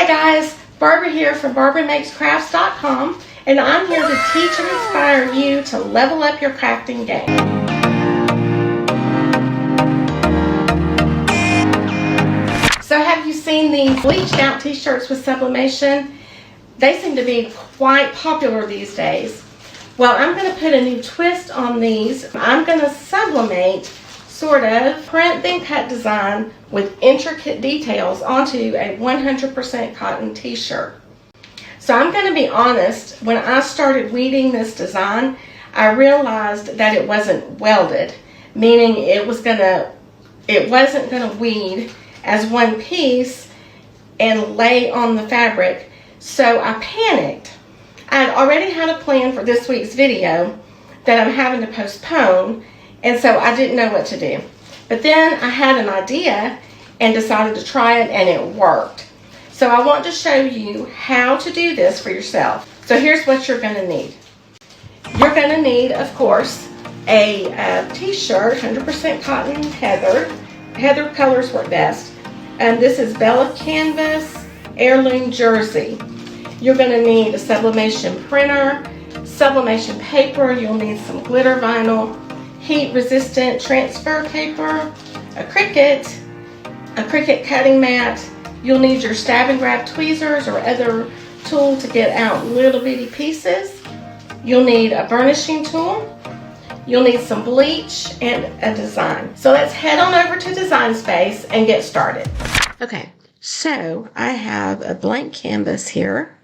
Hi guys, Barbara here from BarbaraMakesCrafts.com, and I'm here to teach and inspire you to level up your crafting game. So have you seen these bleached out t-shirts with sublimation? They seem to be quite popular these days. Well, I'm going to put a new twist on these. I'm going to sublimate, sort of, print then cut design with intricate details onto a 100% cotton t-shirt. So I'm going to be honest, when I started weeding this design, I realized that it wasn't welded, meaning it wasn't going to weed as one piece and lay on the fabric. So I panicked. I had already had a plan for this week's video that I'm having to postpone, and so I didn't know what to do. But then I had an idea and decided to try it, and it worked. So I want to show you how to do this for yourself. So here's what you're going to need. You're going to need, of course, a t-shirt, 100% cotton heather. Heather colors work best. And this is Bella Canvas Heirloom Jersey. You're going to need a sublimation printer, sublimation paper. You'll need some glitter vinyl, heat-resistant transfer paper, a Cricut cutting mat. You'll need your stab and grab tweezers or other tool to get out little bitty pieces. You'll need a burnishing tool. You'll need some bleach and a design. So let's head on over to Design Space and get started. Okay, so I have a blank canvas here,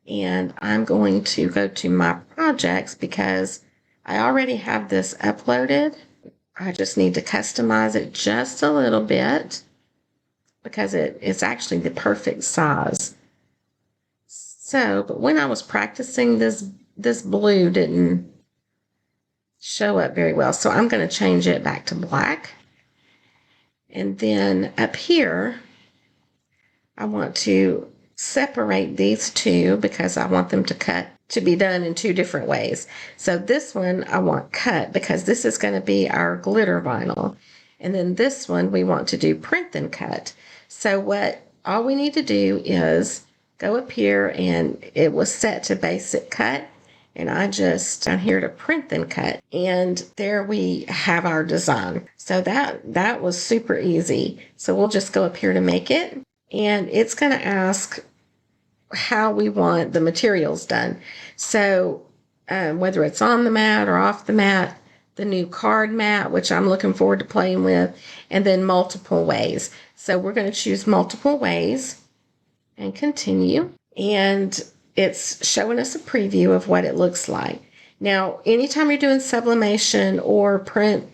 and I'm going to go to my projects because I already have this uploaded. I just need to customize it just a little bit because it's actually the perfect size. So, but when I was practicing, this blue didn't show up very well. So I'm going to change it back to black. And then up here, I want to separate these two because I want them to be done in two different ways. So this one I want cut because this is going to be our glitter vinyl. And then this one we want to do print then cut. So all we need to do is go up here, and it was set to basic cut. And I just down here to print then cut. And there we have our design. So that was super easy. So we'll just go up here to make it. And it's going to ask how we want the materials done. So whether it's on the mat or off the mat, the new card mat, which I'm looking forward to playing with, and then multiple ways. So we're going to choose multiple ways and continue. And it's showing us a preview of what it looks like. Now, anytime you're doing sublimation or print,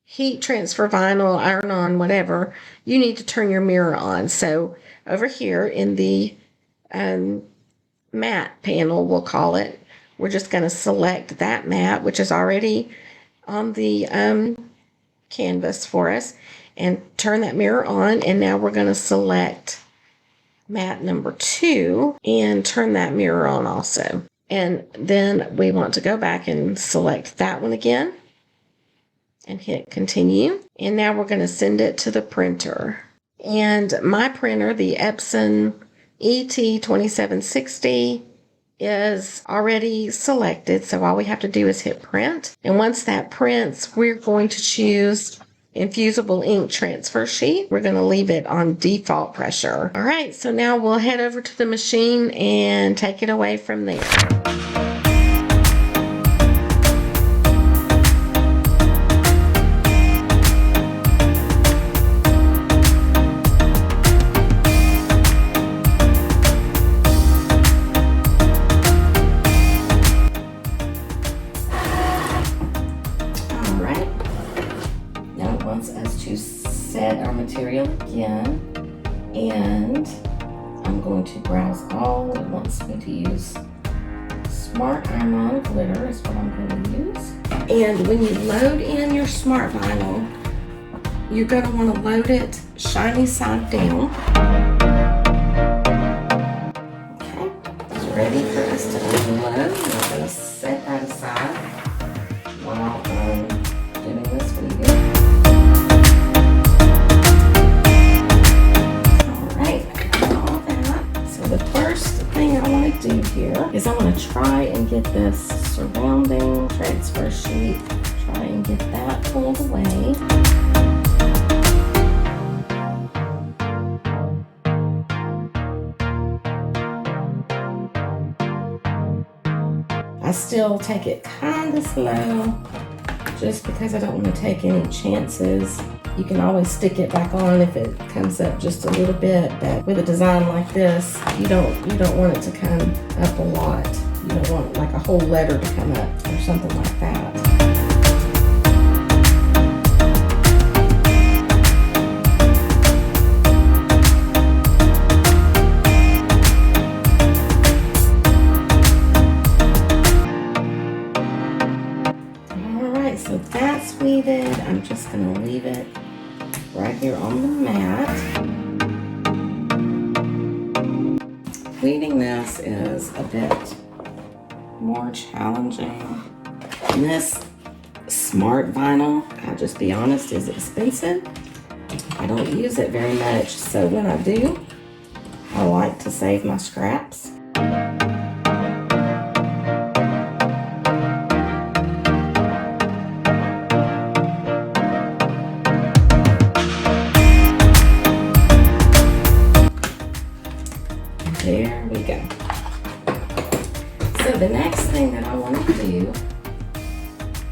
heat transfer vinyl, iron on, whatever, you need to turn your mirror on. So over here in the matte panel, we'll call it, we're just going to select that matte, which is already on the canvas for us, and turn that mirror on. And now we're going to select matte number 2 and turn that mirror on also. And then we want to go back and select that one again and hit continue. And now we're going to send it to the printer. And my printer, the Epson ET2760, is already selected. So all we have to do is hit print. And once that prints, we're going to choose infusible ink transfer sheet. We're going to leave it on default pressure. All right, so now we'll head over to the machine and take it away from there. Us to set our material again, and I'm going to browse all. It wants me to use Smart Iron-On glitter is what I'm going to use. And when you load in your Smart Vinyl, you're going to want to load it shiny side down. Okay, it's ready for us to overload. I'm going to set that aside while I'm doing this video. thing I want to do here is I want to try and get this surrounding transfer sheet, try and get that pulled away. I still take it kind of slow just because I don't want to take any chances. You can always stick it back on if it comes up just a little bit, but with a design like this, you don't want it to come up a lot. You don't want like a whole letter to come up or something like that. So that's weeded. I'm just going to leave it right here on the mat. Weeding this is a bit more challenging. And this smart vinyl, I'll just be honest, is expensive. I don't use it very much, so when I do, I like to save my scraps. There we go. So the next thing that I want to do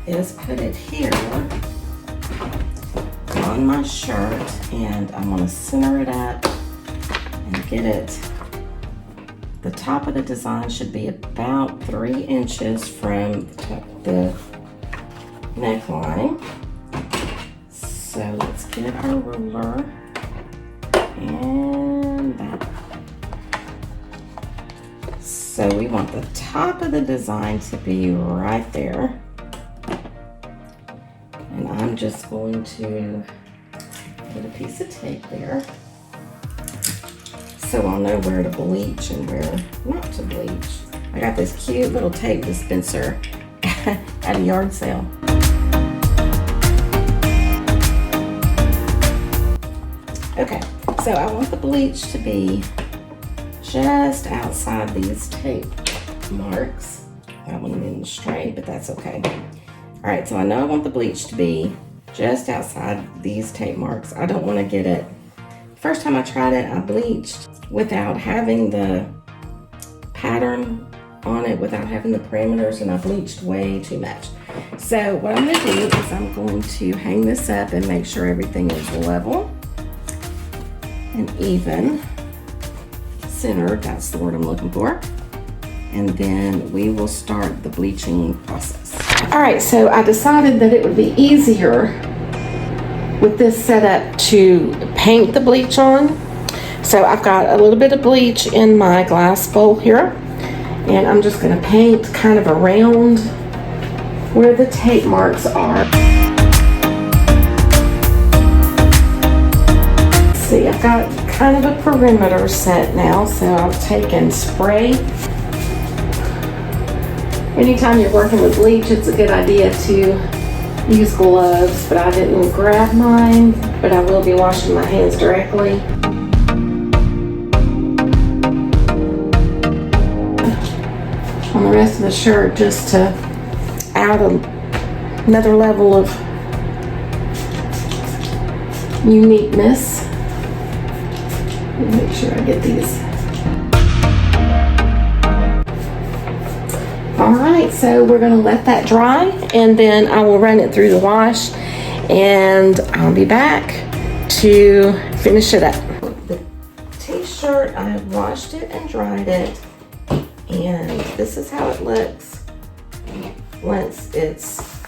is put it here on my shirt, and I want to center it up and get it. The top of the design should be about 3 inches from the neckline. So let's get our ruler and that. So we want the top of the design to be right there. And I'm just going to put a piece of tape there so I'll know where to bleach and where not to bleach. I got this cute little tape dispenser at a yard sale. Okay, so I want the bleach to be just outside these tape marks. That one didn't stray, but that's okay. All right, so I know I want the bleach to be just outside these tape marks. I don't want to get it. First time I tried it, I bleached without having the pattern on it, without having the parameters, and I bleached way too much. So what I'm going to do is I'm going to hang this up and make sure everything is level and even. Centered, that's the word I'm looking for. And then we will start the bleaching process. All right, so I decided that it would be easier with this setup to paint the bleach on. So I've got a little bit of bleach in my glass bowl here, and I'm just going to paint kind of around where the tape marks are. See, I've got kind of a perimeter set now, so I've taken spray. Anytime you're working with bleach, it's a good idea to use gloves, but I didn't grab mine, but I will be washing my hands directly. On the rest of the shirt, just to add another level of uniqueness. Make sure I get these. All right, so we're gonna let that dry, and then I will run it through the wash, and I'll be back to finish it up. The t-shirt, I have washed it and dried it, and this is how it looks once it's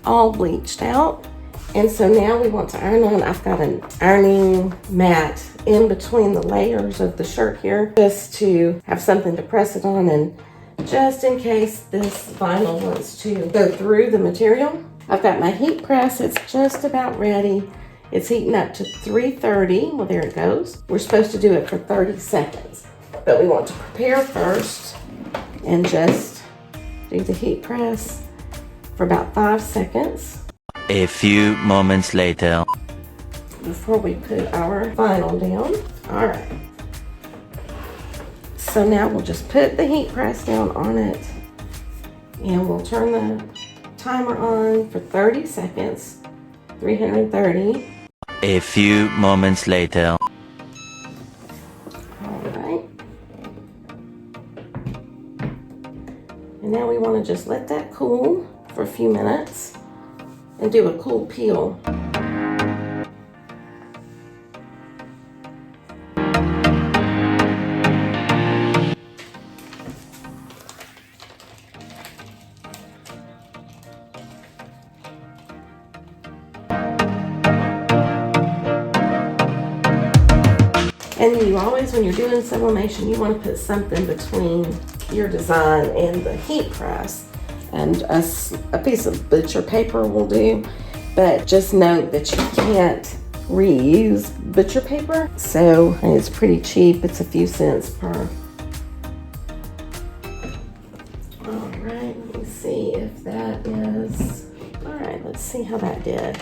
all bleached out. And so now we want to iron on. I've got an ironing mat in between the layers of the shirt here, just to have something to press it on, and just in case this vinyl wants to go through the material. I've got my heat press. It's just about ready. It's heating up to 330. Well, there it goes. We're supposed to do it for 30 seconds, but we want to prepare first and just do the heat press for about 5 seconds. A few moments later. Before we put our vinyl down. All right. So now we'll just put the heat press down on it, and we'll turn the timer on for 30 seconds, 330. A few moments later. All right. And now we want to just let that cool for a few minutes and do a cool peel. And you always, when you're doing sublimation, you want to put something between your design and the heat press. And a piece of butcher paper will do, but just note that you can't reuse butcher paper. So it's pretty cheap. It's a few cents per. All right, let me see if that is, all right, let's see how that did.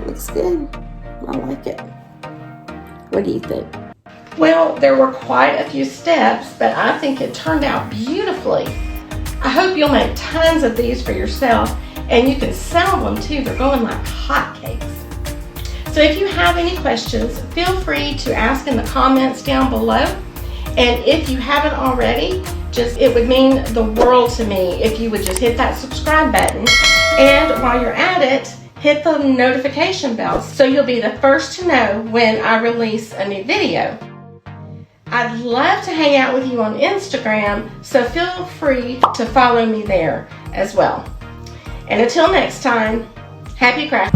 Looks good. I like it. What do you think? Well, there were quite a few steps, but I think it turned out beautifully. I hope you'll make tons of these for yourself, and you can sell them too. They're going like hotcakes. So if you have any questions, feel free to ask in the comments down below. And if you haven't already, it would mean the world to me if you would just hit that subscribe button. And while you're at it, hit the notification bell so you'll be the first to know when I release a new video. I'd love to hang out with you on Instagram, so feel free to follow me there as well. And until next time, happy crafting.